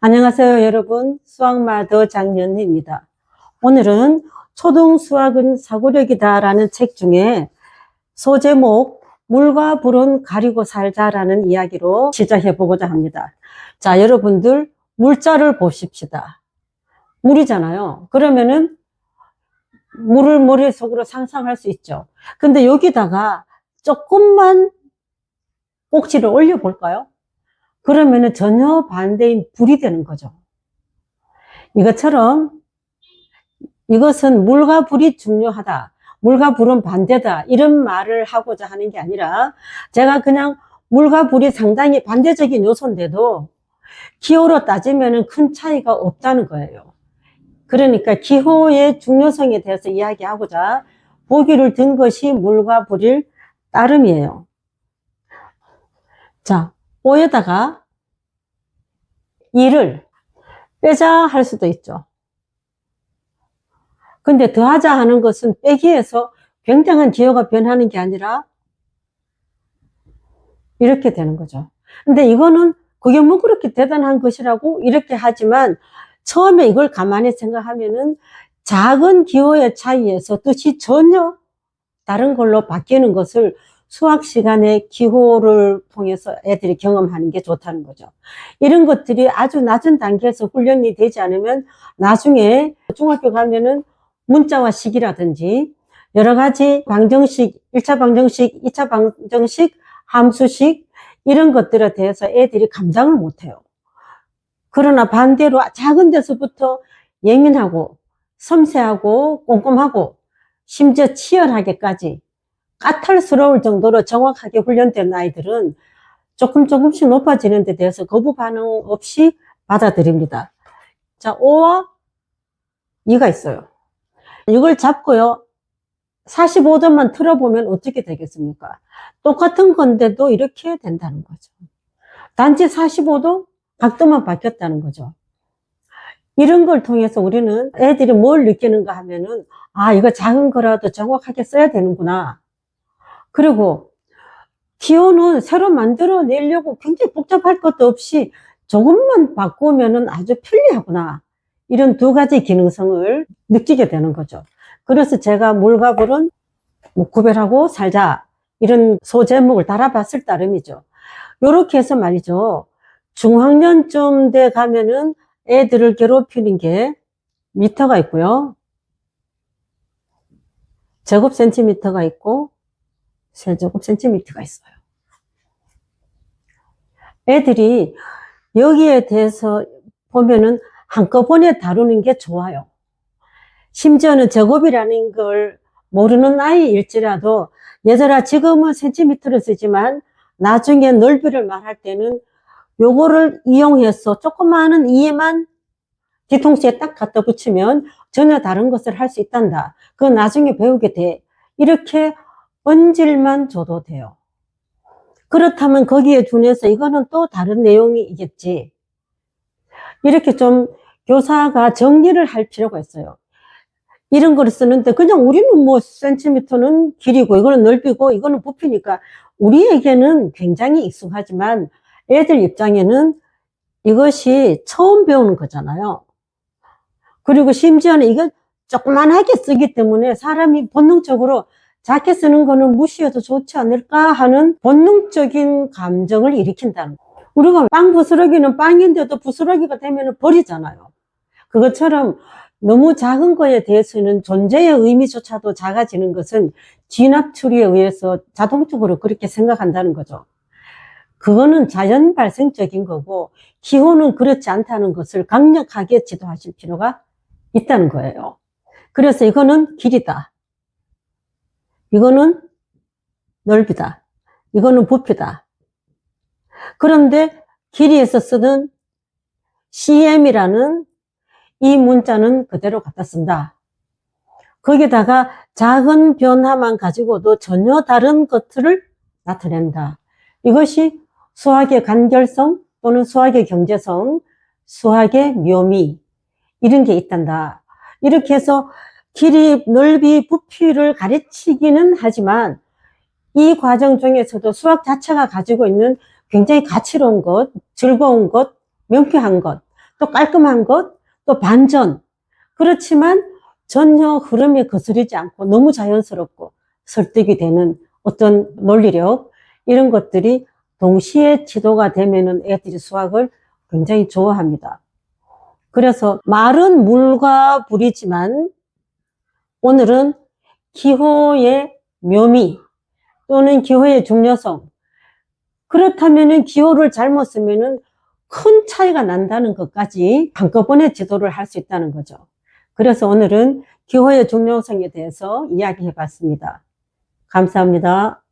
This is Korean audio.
안녕하세요, 여러분. 수학마더 장연희입니다. 오늘은 초등 수학은 사고력이다 라는 책 중에 소제목 물과 불은 가리고 살자라는 이야기로 시작해 보고자 합니다. 자, 여러분들 물자를 보십시다. 물이잖아요. 그러면은 물을 머릿속으로 상상할 수 있죠. 근데 여기다가 조금만 꼭지를 올려 볼까요? 그러면은 전혀 반대인 불이 되는 거죠. 이것처럼 이것은 물과 불이 중요하다, 물과 불은 반대다, 이런 말을 하고자 하는 게 아니라 제가 그냥 물과 불이 상당히 반대적인 요소인데도 기호로 따지면 큰 차이가 없다는 거예요. 그러니까 기호의 중요성에 대해서 이야기하고자 보기를 든 것이 물과 불일 따름이에요. 자, 5에다가 2를 빼자 할 수도 있죠. 근데 더하자 하는 것은 빼기에서 굉장한 기호가 변하는 게 아니라 이렇게 되는 거죠. 근데 이거는 그게 뭐 그렇게 대단한 것이라고 이렇게 하지만 처음에 이걸 가만히 생각하면은 작은 기호의 차이에서 뜻이 전혀 다른 걸로 바뀌는 것을 수학 시간에 기호를 통해서 애들이 경험하는 게 좋다는 거죠. 이런 것들이 아주 낮은 단계에서 훈련이 되지 않으면 나중에 중학교 가면은 문자와 식이라든지 여러 가지 방정식, 1차 방정식, 2차 방정식, 함수식 이런 것들에 대해서 애들이 감당을 못해요. 그러나 반대로 작은 데서부터 예민하고 섬세하고 꼼꼼하고 심지어 치열하게까지 까탈스러울 정도로 정확하게 훈련된 아이들은 조금씩 높아지는 데 대해서 거부 반응 없이 받아들입니다. 자, 5와 2가 있어요. 이걸 잡고요, 45도만 틀어보면 어떻게 되겠습니까? 똑같은 건데도 이렇게 된다는 거죠. 단지 45도 각도만 바뀌었다는 거죠. 이런 걸 통해서 우리는 애들이 뭘 느끼는가 하면은, 아, 이거 작은 거라도 정확하게 써야 되는구나. 그리고 기호는 새로 만들어내려고 굉장히 복잡할 것도 없이 조금만 바꾸면은 아주 편리하구나. 이런 두 가지 기능성을 느끼게 되는 거죠. 그래서 제가 물과 불은 구별하고 살자, 이런 소제목을 달아봤을 따름이죠. 요렇게 해서 말이죠, 중학년쯤 돼 가면은 애들을 괴롭히는 게 미터가 있고요, 제곱 센티미터가 있고 세제곱 센티미터가 있어요. 애들이 여기에 대해서 보면은 한꺼번에 다루는 게 좋아요. 심지어는 제곱이라는 걸 모르는 아이일지라도, 얘들아 지금은 센티미터를 쓰지만 나중에 넓이를 말할 때는 요거를 이용해서 조그마한 이에만 뒤통수에 딱 갖다 붙이면 전혀 다른 것을 할 수 있단다, 그거 나중에 배우게 돼, 이렇게 언질만 줘도 돼요. 그렇다면 거기에 준해서 이거는 또 다른 내용이겠지, 이렇게 좀 교사가 정리를 할 필요가 있어요. 이런 거를 쓰는데 그냥 우리는 뭐 센티미터는 길이고 이거는 넓이고 이거는 부피니까 우리에게는 굉장히 익숙하지만 애들 입장에는 이것이 처음 배우는 거잖아요. 그리고 심지어는 이거 조그만하게 쓰기 때문에 사람이 본능적으로 작게 쓰는 거는 무시해도 좋지 않을까 하는 본능적인 감정을 일으킨다는 거예요. 우리가 빵 부스러기는 빵인데도 부스러기가 되면 버리잖아요. 그것처럼 너무 작은 거에 대해서는 존재의 의미조차도 작아지는 것은 진압 처리에 의해서 자동적으로 그렇게 생각한다는 거죠. 그거는 자연 발생적인 거고 기호는 그렇지 않다는 것을 강력하게 지도하실 필요가 있다는 거예요. 그래서 이거는 길이다, 이거는 넓이다, 이거는 부피다. 그런데 길이에서 쓰는 cm이라는 이 문자는 그대로 갖다 쓴다. 거기다가 작은 변화만 가지고도 전혀 다른 것들을 나타낸다. 이것이 수학의 간결성 또는 수학의 경제성, 수학의 묘미, 이런 게 있단다. 이렇게 해서 길이, 넓이, 부피를 가르치기는 하지만 이 과정 중에서도 수학 자체가 가지고 있는 굉장히 가치로운 것, 즐거운 것, 명쾌한 것, 또 깔끔한 것, 또 반전. 그렇지만 전혀 흐름에 거스르지 않고 너무 자연스럽고 설득이 되는 어떤 논리력, 이런 것들이 동시에 지도가 되면은 애들이 수학을 굉장히 좋아합니다. 그래서 말은 물과 불이지만 오늘은 기호의 묘미 또는 기호의 중요성, 그렇다면은 기호를 잘못 쓰면은 큰 차이가 난다는 것까지 한꺼번에 지도를 할 수 있다는 거죠. 그래서 오늘은 기호의 중요성에 대해서 이야기해 봤습니다. 감사합니다.